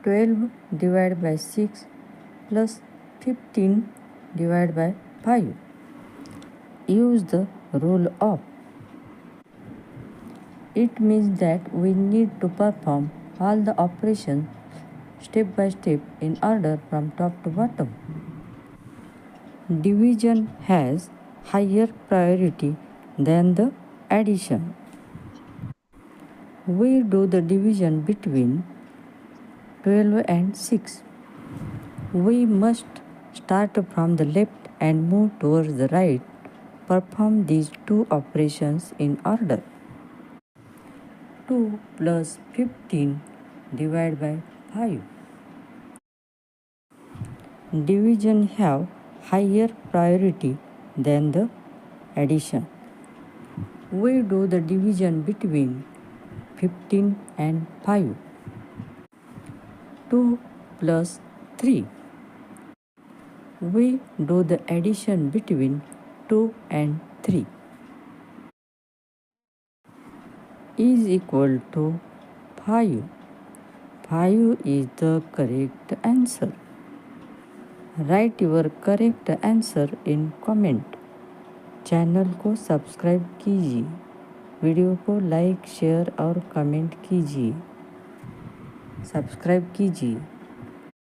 12 divided by 6 plus 15 divided by 5. Use the rule of. It means that we need to perform all the operations step by step in order from top to bottom. Division has higher priority than the addition. We do the division between 12 and 6. We must start from the left and move towards the right. Perform these two operations in order. 2 plus 15 divided by 5. Division have higher priority than the addition. We do the division between 15 and 5. 2 plus 3. We do the addition between 2 and 3 is equal to 5. 5 is the correct answer. Write your correct answer in comment. Channel को subscribe कीजिए, video को like share और comment कीजिए, subscribe कीजिए।